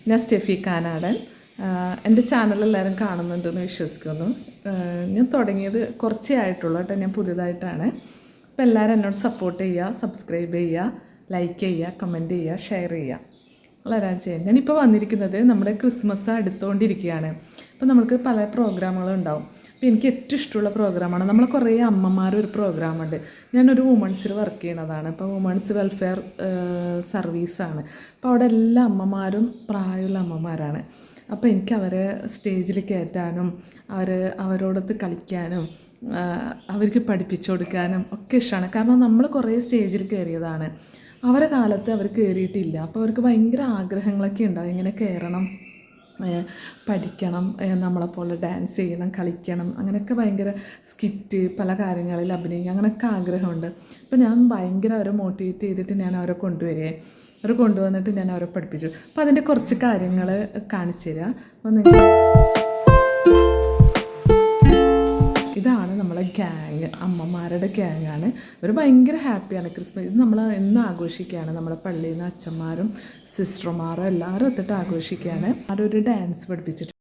ഞാൻ സ്റ്റെഫി കാനാടൻ. എൻ്റെ ചാനൽ എല്ലാവരും കാണുന്നുണ്ടെന്ന് വിശ്വസിക്കുന്നു. ഞാൻ തുടങ്ങിയത് കുറച്ചേ ആയിട്ടുള്ളൂ കേട്ടോ, ഞാൻ പുതിയതായിട്ടാണ്. അപ്പോൾ എല്ലാവരും എന്നോട് സപ്പോർട്ട് ചെയ്യുക, സബ്സ്ക്രൈബ് ചെയ്യുക, ലൈക്ക് ചെയ്യുക, കമൻറ്റ് ചെയ്യുക, ഷെയർ ചെയ്യുക. വളരെ ചെയ്യാം. ഞാനിപ്പോൾ വന്നിരിക്കുന്നത് നമ്മുടെ ക്രിസ്മസ് അടുത്തുകൊണ്ടിരിക്കുകയാണ്. അപ്പോൾ നമുക്ക് പല പ്രോഗ്രാമുകളുണ്ടാവും. അപ്പോൾ എനിക്ക് ഏറ്റവും ഇഷ്ടമുള്ള പ്രോഗ്രാമാണ്, നമ്മൾ കുറേ അമ്മമാരൊരു പ്രോഗ്രാമുണ്ട്. ഞാനൊരു വുമൺസിൽ വർക്ക് ചെയ്യണതാണ്. അപ്പോൾ വുമൺസ് വെൽഫെയർ സർവീസാണ്. അപ്പോൾ അവിടെ എല്ലാ അമ്മമാരും പ്രായമുള്ള അമ്മമാരാണ്. അപ്പോൾ എനിക്ക് അവരെ സ്റ്റേജിൽ കയറ്റാനും അവരോടൊത്ത് കളിക്കാനും അവർക്ക് പഠിപ്പിച്ചു കൊടുക്കാനും ഒക്കെ ഇഷ്ടമാണ്. കാരണം നമ്മൾ കുറേ സ്റ്റേജിൽ കയറിയതാണ്, അവരെ കാലത്ത് അവർ കയറിയിട്ടില്ല. അപ്പോൾ അവർക്ക് ഭയങ്കര ആഗ്രഹങ്ങളൊക്കെ ഉണ്ടാവും, ഇങ്ങനെ കയറണം, പഠിക്കണം, നമ്മളെപ്പോലെ ഡാൻസ് ചെയ്യണം, കളിക്കണം, അങ്ങനെയൊക്കെ ഭയങ്കര സ്കിറ്റ്, പല കാര്യങ്ങളിൽ അഭിനയിക്കുക, അങ്ങനെയൊക്കെ ആഗ്രഹമുണ്ട്. അപ്പോൾ ഞാൻ ഭയങ്കര അവരെ മോട്ടിവേറ്റ് ചെയ്തിട്ട് ഞാൻ അവരെ കൊണ്ടുവന്നിട്ട് ഞാൻ അവരെ പഠിപ്പിച്ചു. അപ്പോൾ അതിൻ്റെ കുറച്ച് കാര്യങ്ങൾ കാണിച്ചു തരാം. അപ്പോൾ ഇതാണ് നമ്മളെ ഗ്യാങ്, അമ്മമാരുടെ ഗ്യാങ്ങാണ്. അവർ ഭയങ്കര ഹാപ്പിയാണ്. ക്രിസ്മസ് ഇത് നമ്മൾ എന്ന് ആഘോഷിക്കുകയാണ്. നമ്മളെ പള്ളിയിൽ നിന്ന് അച്ഛന്മാരും സിസ്റ്റർമാരും എല്ലാവരും ഒത്തിട്ട് ആഘോഷിക്കുകയാണ്. ആരൊരു ഡാൻസ് പഠിപ്പിച്ചിട്ട്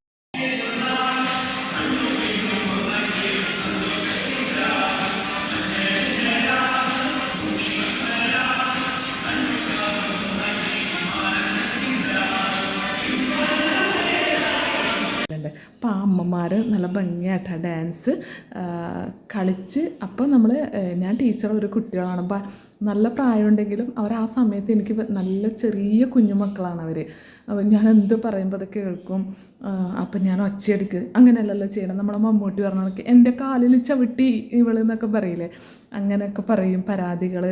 അപ്പോൾ ആ അമ്മമാർ നല്ല ഭംഗിയായിട്ടാണ് ഡാൻസ് കളിച്ച്. അപ്പോൾ ഞാൻ ടീച്ചർ ഒരു കുട്ടികളാണ്, അപ്പോൾ നല്ല പ്രായമുണ്ടെങ്കിലും അവർ ആ സമയത്ത് എനിക്ക് നല്ല ചെറിയ കുഞ്ഞുമക്കളാണ് അവർ. ഞാൻ എന്ത് പറയുമ്പോൾ അത് കേൾക്കും. അപ്പം ഞാൻ ഒച്ചയെടുക്ക്, അങ്ങനെയല്ലല്ലോ ചെയ്യണം. നമ്മളെ മമ്മൂട്ടി പറഞ്ഞ എൻ്റെ കാലിൽ ചവിട്ടി ഇവളെന്നൊക്കെ പറയില്ലേ, അങ്ങനെയൊക്കെ പറയും പരാതികൾ.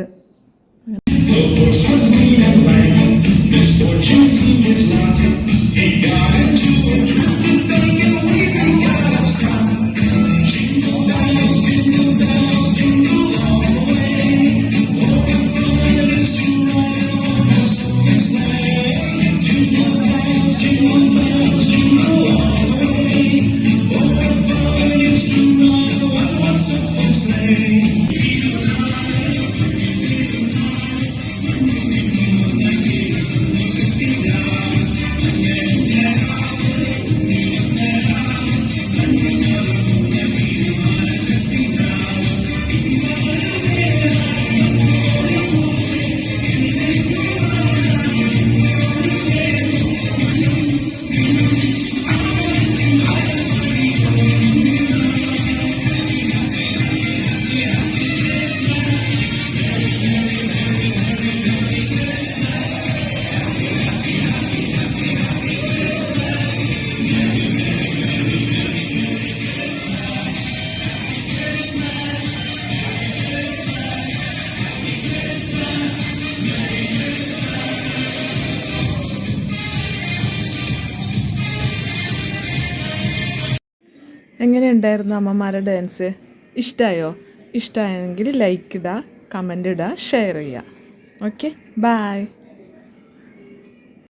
എങ്ങനെയുണ്ടായിരുന്നു അമ്മമാരുടെ ഡാൻസ്? ഇഷ്ടമായോ? ഇഷ്ടമായെങ്കിൽ ലൈക്ക് ഇടുക, കമൻ്റ് ഇടുക, ഷെയർ ചെയ്യുക. Okay, by.